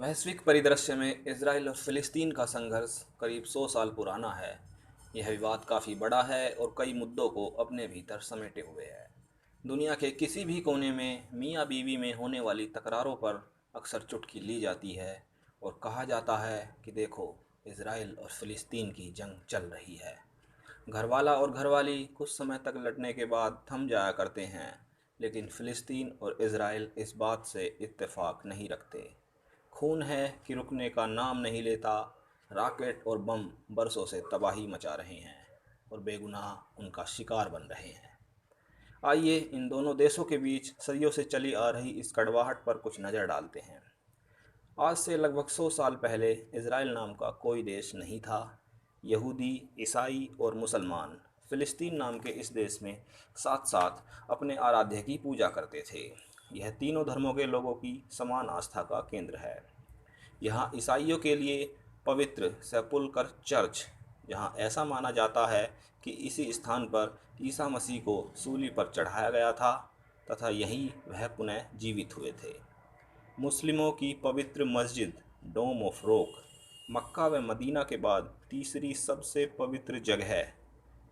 वैश्विक परिदृश्य में इजराइल और फिलिस्तीन का संघर्ष करीब 100 साल पुराना है। यह विवाद काफ़ी बड़ा है और कई मुद्दों को अपने भीतर समेटे हुए है। दुनिया के किसी भी कोने में मियाँ बीवी में होने वाली तकरारों पर अक्सर चुटकी ली जाती है और कहा जाता है कि देखो, इजराइल और फिलिस्तीन की जंग चल रही है। घरवाला और घरवाली कुछ समय तक लड़ने के बाद थम जाया करते हैं, लेकिन फिलिस्तीन और इजराइल इस बात से इत्तेफाक नहीं रखते। खून है कि रुकने का नाम नहीं लेता। रॉकेट और बम बरसों से तबाही मचा रहे हैं और बेगुनाह उनका शिकार बन रहे हैं। आइए इन दोनों देशों के बीच सदियों से चली आ रही इस कड़वाहट पर कुछ नज़र डालते हैं। आज से लगभग 100 साल पहले इजराइल नाम का कोई देश नहीं था। यहूदी, ईसाई और मुसलमान फ़िलिस्तीन नाम के इस देश में साथ साथ अपने आराध्य की पूजा करते थे। यह तीनों धर्मों के लोगों की समान आस्था का केंद्र है। यहाँ ईसाइयों के लिए पवित्र सेपुल्कर चर्च, जहाँ ऐसा माना जाता है कि इसी स्थान पर ईसा मसीह को सूली पर चढ़ाया गया था तथा यहीं वह पुनः जीवित हुए थे। मुस्लिमों की पवित्र मस्जिद डोम ऑफ रोक, मक्का व मदीना के बाद तीसरी सबसे पवित्र जगह है।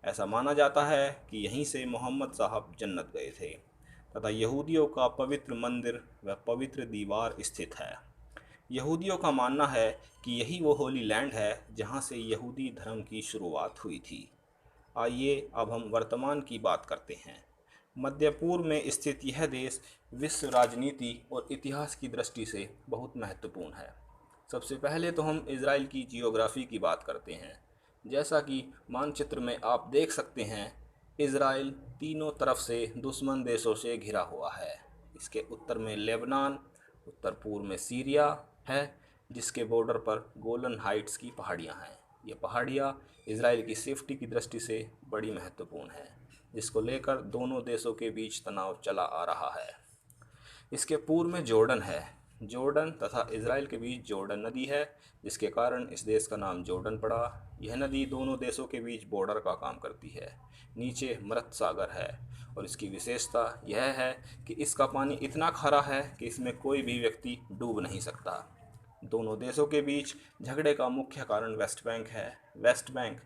ऐसा माना जाता है कि यहीं से मोहम्मद साहब जन्नत गए थे तथा यहूदियों का पवित्र मंदिर व पवित्र दीवार स्थित है। यहूदियों का मानना है कि यही वो होली लैंड है जहाँ से यहूदी धर्म की शुरुआत हुई थी। आइए अब हम वर्तमान की बात करते हैं। मध्य पूर्व में स्थित यह देश विश्व राजनीति और इतिहास की दृष्टि से बहुत महत्वपूर्ण है। सबसे पहले तो हम इजराइल की जियोग्राफी की बात करते हैं। जैसा कि मानचित्र में आप देख सकते हैं, इजराइल तीनों तरफ से दुश्मन देशों से घिरा हुआ है। इसके उत्तर में लेबनान, उत्तर पूर्व में सीरिया है, जिसके बॉर्डर पर गोलन हाइट्स की पहाड़ियाँ हैं। ये पहाड़ियाँ इजराइल की सेफ्टी की दृष्टि से बड़ी महत्वपूर्ण है, जिसको लेकर दोनों देशों के बीच तनाव चला आ रहा है। इसके पूर्व में जॉर्डन है। जॉर्डन तथा इजराइल के बीच जॉर्डन नदी है, जिसके कारण इस देश का नाम जॉर्डन पड़ा। यह नदी दोनों देशों के बीच बॉर्डर का काम करती है। नीचे मृत सागर है और इसकी विशेषता यह है कि इसका पानी इतना खारा है कि इसमें कोई भी व्यक्ति डूब नहीं सकता। दोनों देशों के बीच झगड़े का मुख्य कारण वेस्ट बैंक है। वेस्ट बैंक,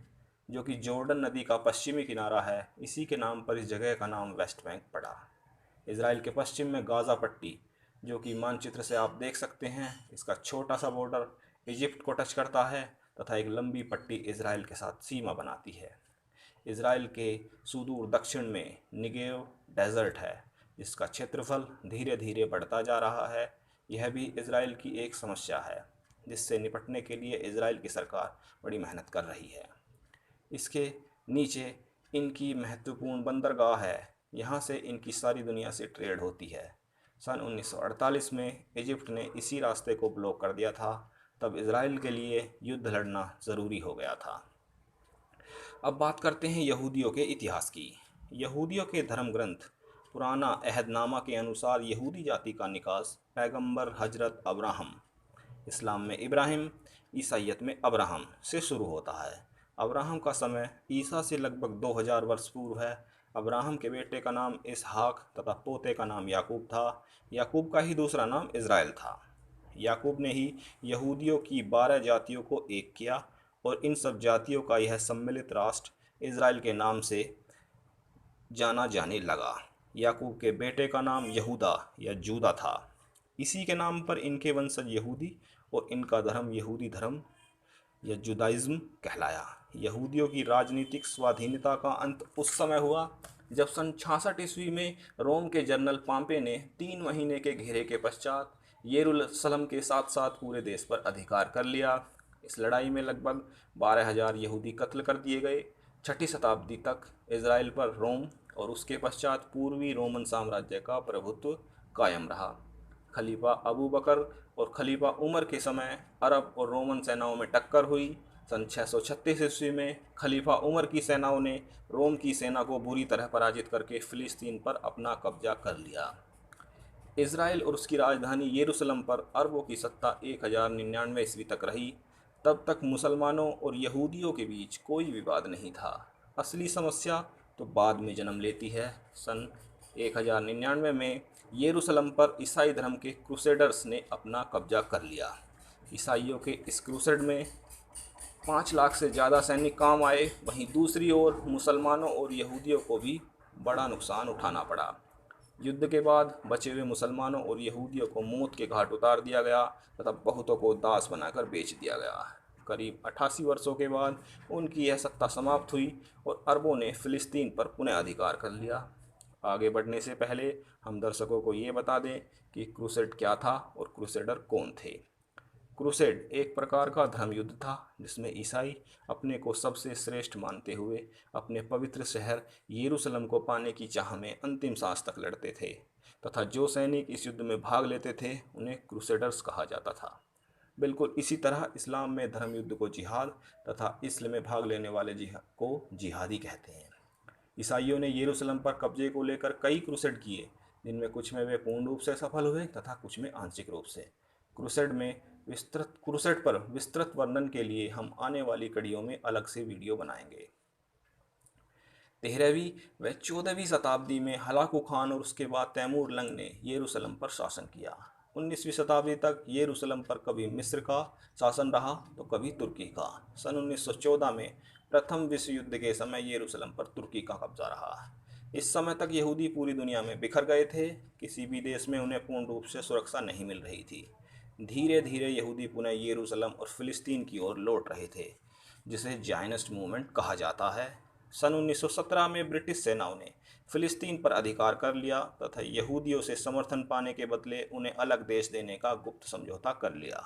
जो कि जॉर्डन नदी का पश्चिमी किनारा है, इसी के नाम पर इस जगह का नाम वेस्ट बैंक पड़ा। इसराइल के पश्चिम में गाज़ा पट्टी, जो कि मानचित्र से आप देख सकते हैं, इसका छोटा सा बॉर्डर इजिप्ट को टच करता है तथा एक लंबी पट्टी इसराइल के साथ सीमा बनाती है। इसराइल के सुदूर दक्षिण में निगेव डेजर्ट है, जिसका क्षेत्रफल धीरे धीरे बढ़ता जा रहा है। यह भी इसराइल की एक समस्या है, जिससे निपटने के लिए इसराइल की सरकार बड़ी मेहनत कर रही है। इसके नीचे इनकी महत्वपूर्ण बंदरगाह है। यहाँ से इनकी सारी दुनिया से ट्रेड होती है। सन 1948 में इजिप्ट ने इसी रास्ते को ब्लॉक कर दिया था। तब इसराइल के लिए युद्ध लड़ना ज़रूरी हो गया था। अब बात करते हैं यहूदियों के इतिहास की। यहूदियों के धर्म ग्रंथ पुराना अहदनामा के अनुसार यहूदी जाति का निकास पैगंबर हजरत अब्राहम, इस्लाम में इब्राहिम, ईसाइयत में अब्राहम से शुरू होता है। अब्राहम का समय ईसा से लगभग 2000 वर्ष पूर्व है। अब्राहम के बेटे का नाम इसहाक तथा पोते का नाम याकूब था। याकूब का ही दूसरा नाम इज़राइल था। याकूब ने ही यहूदियों की 12 जातियों को एक किया और इन सब जातियों का यह सम्मिलित राष्ट्र इज़राइल के नाम से जाना जाने लगा। याकूब के बेटे का नाम यहूदा या जूदा था। इसी के नाम पर इनके वंशज यहूदी और इनका धर्म यहूदी धर्म या जुदाइज्म कहलाया। यहूदियों की राजनीतिक स्वाधीनता का अंत उस समय हुआ जब सन 66 ईस्वी में रोम के जनरल पाम्पे ने 3 महीने के घेरे के पश्चात यरूशलेम के साथ साथ पूरे देश पर अधिकार कर लिया। इस लड़ाई में लगभग 12,000 यहूदी कत्ल कर दिए गए। 6ठी शताब्दी तक इज़राइल पर रोम और उसके पश्चात पूर्वी रोमन साम्राज्य का प्रभुत्व कायम रहा। खलीफा अबू बकर और खलीफा उमर के समय अरब और रोमन सेनाओं में टक्कर हुई। सन 636 ईस्वी में खलीफा उमर की सेनाओं ने रोम की सेना को बुरी तरह पराजित करके फ़िलिस्तीन पर अपना कब्जा कर लिया। इज़राइल और उसकी राजधानी यरूशलेम पर अरबों की सत्ता 1099 ईस्वी तक रही। तब तक मुसलमानों और यहूदियों के बीच कोई विवाद नहीं था। असली समस्या तो बाद में जन्म लेती है। सन 1099 में यरूशलेम पर ईसाई धर्म के क्रूसेडर्स ने अपना कब्जा कर लिया। ईसाइयों के इस क्रूसेड में 5 लाख से ज़्यादा सैनिक काम आए। वहीं दूसरी ओर मुसलमानों और यहूदियों को भी बड़ा नुकसान उठाना पड़ा। युद्ध के बाद बचे हुए मुसलमानों और यहूदियों को मौत के घाट उतार दिया गया तथा बहुतों को दास बनाकर बेच दिया गया। करीब 88 वर्षों के बाद उनकी यह सत्ता समाप्त हुई और अरबों ने फ़िलिस्तीन पर पुनः अधिकार कर लिया। आगे बढ़ने से पहले हम दर्शकों को ये बता दें कि क्रूसेड क्या था और क्रूसेडर कौन थे। क्रूसेड एक प्रकार का धर्म युद्ध था जिसमें ईसाई अपने को सबसे श्रेष्ठ मानते हुए अपने पवित्र शहर यरूशलेम को पाने की चाह में अंतिम सांस तक लड़ते थे तथा जो सैनिक इस युद्ध में भाग लेते थे उन्हें क्रूसेडर्स कहा जाता था। बिल्कुल इसी तरह इस्लाम में धर्म युद्ध को जिहाद तथा इस्लाम में भाग लेने वाले को जिहादी कहते हैं। ईसाइयों ने यरूशलेम पर कब्जे को लेकर कई क्रूसेड किए, जिनमें कुछ में वे पूर्ण रूप से सफल हुए तथा कुछ में आंशिक रूप से। क्रूसेड पर विस्तृत वर्णन के लिए हम आने वाली कड़ियों में अलग से वीडियो बनाएंगे। 13वीं व 14वीं शताब्दी में हलाकू खान और उसके बाद तैमूर लंग ने यरूशलेम पर शासन किया। 19वीं शताब्दी तक यरूशलेम पर कभी मिस्र का शासन रहा तो कभी तुर्की का। सन 1914 में प्रथम विश्व युद्ध के समय यरूशलेम पर तुर्की का कब्जा रहा। इस समय तक यहूदी पूरी दुनिया में बिखर गए थे। किसी भी देश में उन्हें पूर्ण रूप से सुरक्षा नहीं मिल रही थी। धीरे धीरे यहूदी पुनः यरूशलेम और फिलिस्तीन की ओर लौट रहे थे, जिसे जायनिस्ट मूवमेंट कहा जाता है। सन 1917 में ब्रिटिश सेनाओं ने फिलिस्तीन पर अधिकार कर लिया तथा यहूदियों से समर्थन पाने के बदले उन्हें अलग देश देने का गुप्त समझौता कर लिया।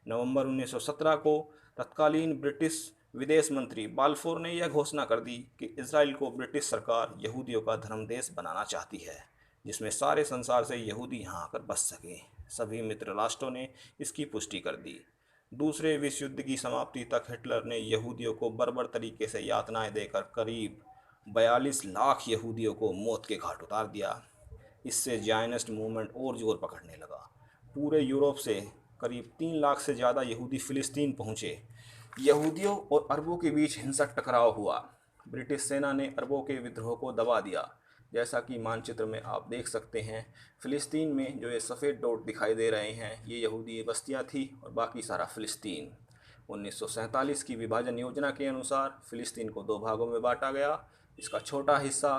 नवंबर 1917 को तत्कालीन ब्रिटिश विदेश मंत्री बाल्फोर ने यह घोषणा कर दी कि इजराइल को ब्रिटिश सरकार यहूदियों का धर्म देश बनाना चाहती है, जिसमें सारे संसार से यहूदी यहाँ आकर बस सकें। सभी मित्र राष्ट्रों ने इसकी पुष्टि कर दी। दूसरे विश्व युद्ध की समाप्ति तक हिटलर ने यहूदियों को बर्बर तरीके से यातनाएं देकर करीब 42 लाख यहूदियों को मौत के घाट उतार दिया। इससे जायनिस्ट मूवमेंट और जोर पकड़ने लगा। पूरे यूरोप से करीब 3 लाख से ज़्यादा यहूदी फिलिस्तीन पहुँचे। यहूदियों और अरबों के बीच हिंसक टकराव हुआ। ब्रिटिश सेना ने अरबों के विद्रोह को दबा दिया। जैसा कि मानचित्र में आप देख सकते हैं, फ़िलिस्तीन में जो ये सफ़ेद डॉट दिखाई दे रहे हैं, ये यहूदी बस्तियाँ थी और बाकी सारा फ़िलिस्तीन। 1947 की विभाजन योजना के अनुसार फ़िलिस्तीन को 2 भागों में बांटा गया। इसका छोटा हिस्सा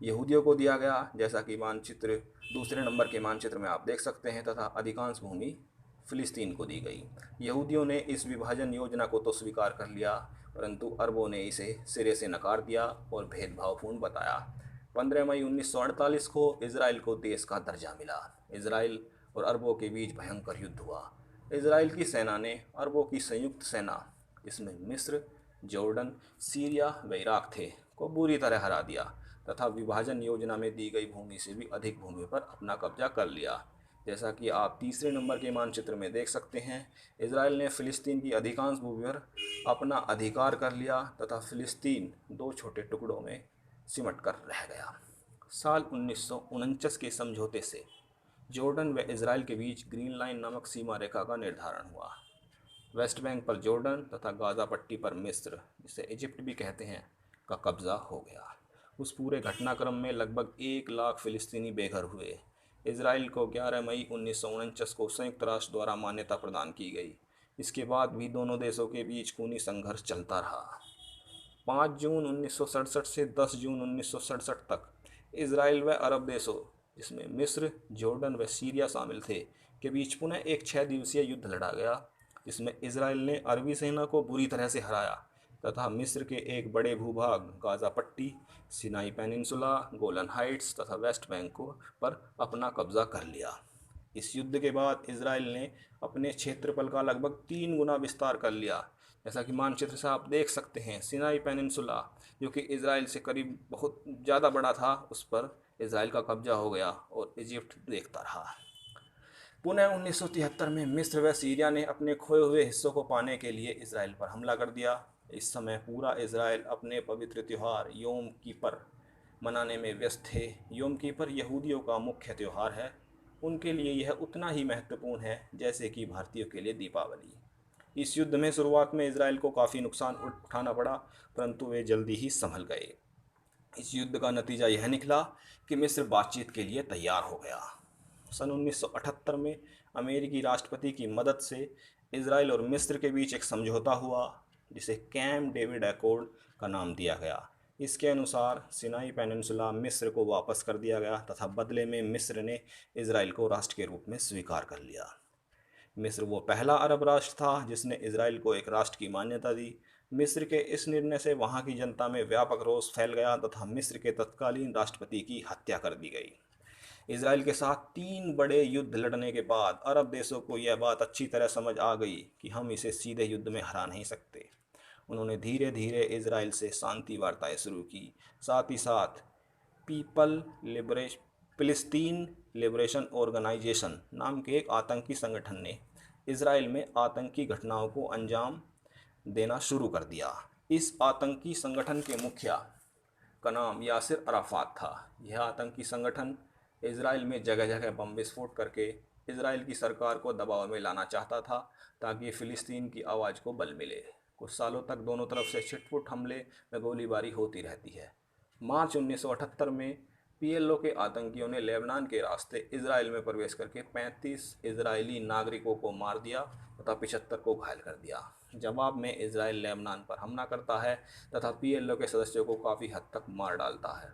यहूदियों को दिया गया, जैसा कि मानचित्र दूसरे नंबर के मानचित्र में आप देख सकते हैं, तथा अधिकांश भूमि फ़िलिस्तीन को दी गई। यहूदियों ने इस विभाजन योजना को तो स्वीकार कर लिया, परंतु अरबों ने इसे सिरे से नकार दिया और भेदभावपूर्ण बताया। 15 मई 1948 को इजराइल को देश का दर्जा मिला। इजराइल और अरबों के बीच भयंकर युद्ध हुआ। इजराइल की सेना ने अरबों की संयुक्त सेना, जिसमें मिस्र, जॉर्डन, सीरिया व इराक थे, को बुरी तरह हरा दिया तथा विभाजन योजना में दी गई भूमि से भी अधिक भूमि पर अपना कब्जा कर लिया। जैसा कि आप तीसरे नंबर के मानचित्र में देख सकते हैं, इजराइल ने फ़िलिस्तीन की अधिकांश भूमि पर अपना अधिकार कर लिया तथा फ़िलिस्तीन 2 छोटे टुकड़ों में सिमट कर रह गया। साल 1949 के समझौते से जॉर्डन व इजराइल के बीच ग्रीन लाइन नामक सीमा रेखा का निर्धारण हुआ। वेस्ट बैंक पर जॉर्डन तथा गाज़ा पट्टी पर मिस्र, जिसे इजिप्ट भी कहते हैं, का कब्ज़ा हो गया। उस पूरे घटनाक्रम में लगभग 1 लाख फ़िलिस्तीनी बेघर हुए। इजराइल को 11 मई 1949 को संयुक्त राष्ट्र द्वारा मान्यता प्रदान की गई। इसके बाद भी दोनों देशों के बीच खूनी संघर्ष चलता रहा। 5 जून 1967 से 10 जून 1967 तक इजराइल व अरब देशों, जिसमें मिस्र, जॉर्डन व सीरिया शामिल थे, के बीच पुनः एक 6 दिवसीय युद्ध लड़ा गया, जिसमें इजराइल ने अरबी सेना को बुरी तरह से हराया तथा मिस्र के एक बड़े भूभाग गाज़ा पट्टी, सिनाई पेनिनसुला, गोलन हाइट्स तथा वेस्ट बैंक पर अपना कब्जा कर लिया। इस युद्ध के बाद इजराइल ने अपने क्षेत्रफल का लगभग 3 गुना विस्तार कर लिया। जैसा कि मानचित्र से आप देख सकते हैं, सिनाई पेनिनसुला, जो कि इजराइल से करीब बहुत ज़्यादा बड़ा था, उस पर इजराइल का कब्जा हो गया और इजिप्ट देखता रहा। पुनः 1973 में मिस्र व सीरिया ने अपने खोए हुए हिस्सों को पाने के लिए इजराइल पर हमला कर दिया। इस समय पूरा इजराइल अपने पवित्र त्यौहार योम किपर मनाने में व्यस्त थे। योम किपर यहूदियों का मुख्य त्यौहार है। उनके लिए यह उतना ही महत्वपूर्ण है जैसे कि भारतीयों के लिए दीपावली। इस युद्ध में शुरुआत में इजराइल को काफ़ी नुकसान उठाना पड़ा, परंतु वे जल्दी ही संभल गए। इस युद्ध का नतीजा यह निकला कि मिस्र बातचीत के लिए तैयार हो गया। सन 1978 में अमेरिकी राष्ट्रपति की मदद से इसराइल और मिस्र के बीच एक समझौता हुआ जिसे कैंप डेविड एकॉर्ड का नाम दिया गया। इसके अनुसार सिनाई पेनिनसुला मिस्र को वापस कर दिया गया तथा बदले में मिस्र ने इसराइल को राष्ट्र के रूप में स्वीकार कर लिया। मिस्र वो पहला अरब राष्ट्र था जिसने इसराइल को एक राष्ट्र की मान्यता दी। मिस्र के इस निर्णय से वहाँ की जनता में व्यापक रोष फैल गया तथा मिस्र के तत्कालीन राष्ट्रपति की हत्या कर दी गई। इसराइल के साथ 3 बड़े युद्ध लड़ने के बाद अरब देशों को यह बात अच्छी तरह समझ आ गई कि हम इसे सीधे युद्ध में हरा नहीं सकते। उन्होंने धीरे धीरे इसराइल से शांति वार्ताएं शुरू की। साथ ही साथ फिलिस्तीन लिबरेशन ऑर्गेनाइजेशन नाम के एक आतंकी संगठन ने इसराइल में आतंकी घटनाओं को अंजाम देना शुरू कर दिया। इस आतंकी संगठन के मुखिया का नाम यासिर अराफात था। यह आतंकी संगठन इसराइल में जगह जगह बम विस्फोट करके इसराइल की सरकार को दबाव में लाना चाहता था ताकि फ़िलिस्तीन की आवाज़ को बल मिले। कुछ सालों तक दोनों तरफ से छिटपुट हमले व गोलीबारी होती रहती है। मार्च 1978 में पीएलओ के आतंकियों ने लेबनान के रास्ते इसराइल में प्रवेश करके 35 इजरायली नागरिकों को मार दिया तथा 75 को घायल कर दिया। जवाब में इसराइल लेबनान पर हमला करता है तथा पीएलओ के सदस्यों को काफ़ी हद तक मार डालता है।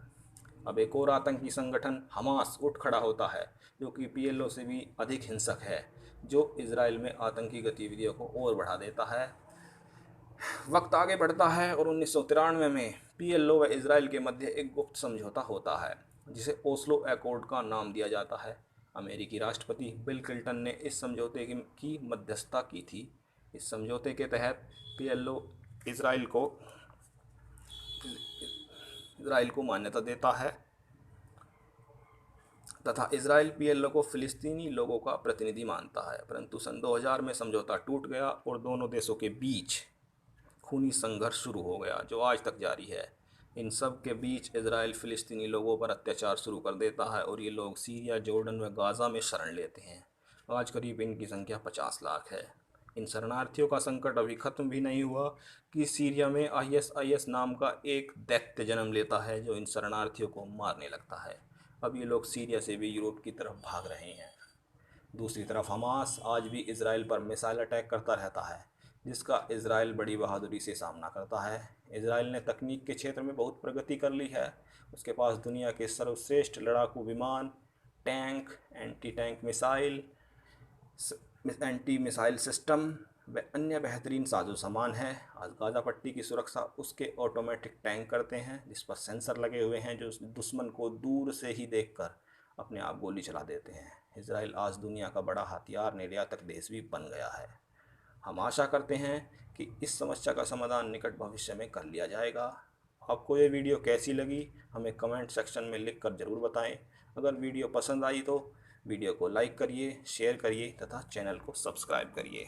अब एक और आतंकी संगठन हमास उठ खड़ा होता है जो कि पीएलओ से भी अधिक हिंसक है, जो इसराइल में आतंकी गतिविधियों को और बढ़ा देता है। वक्त आगे बढ़ता है और 1993 में पीएलओ व इसराइल के मध्य एक गुप्त समझौता होता है जिसे ओस्लो एकॉर्ड का नाम दिया जाता है। अमेरिकी राष्ट्रपति बिल क्लिंटन ने इस समझौते की मध्यस्थता की थी। इस समझौते के तहत पीएलओ इसराइल को मान्यता देता है तथा इसराइल पीएलओ को फ़िलिस्तीनी लोगों का प्रतिनिधि मानता है। परंतु सन 2000 में समझौता टूट गया और दोनों देशों के बीच खूनी संघर्ष शुरू हो गया जो आज तक जारी है। इन सब के बीच इसराइल फ़िलिस्तीनी लोगों पर अत्याचार शुरू कर देता है और ये लोग सीरिया, जॉर्डन व गाज़ा में शरण लेते हैं। आज करीब इनकी संख्या 50 लाख है। इन शरणार्थियों का संकट अभी ख़त्म भी नहीं हुआ कि सीरिया में आईएसआईएस नाम का एक दैत्य जन्म लेता है जो इन शरणार्थियों को मारने लगता है। अब ये लोग सीरिया से भी यूरोप की तरफ भाग रहे हैं। दूसरी तरफ हमास आज भी इसराइल पर मिसाइल अटैक करता रहता है जिसका इसराइल बड़ी बहादुरी से सामना करता है। इसराइल ने तकनीक के क्षेत्र में बहुत प्रगति कर ली है। उसके पास दुनिया के सर्वश्रेष्ठ लड़ाकू विमान, tank, anti tank missile, anti missile system व अन्य बेहतरीन साजो सामान है। आज गाज़ा पट्टी की सुरक्षा उसके ऑटोमेटिक टैंक करते हैं जिस पर सेंसर लगे हुए हैं जो दुश्मन को दूर से ही देखकर अपने आप गोली चला देते हैं। इसराइल आज दुनिया का बड़ा हथियार निर्यातक देश भी बन गया है। हम आशा करते हैं कि इस समस्या का समाधान निकट भविष्य में कर लिया जाएगा। आपको ये वीडियो कैसी लगी हमें कमेंट सेक्शन में लिख कर ज़रूर बताएं। अगर वीडियो पसंद आई तो वीडियो को लाइक करिए, शेयर करिए तथा चैनल को सब्सक्राइब करिए।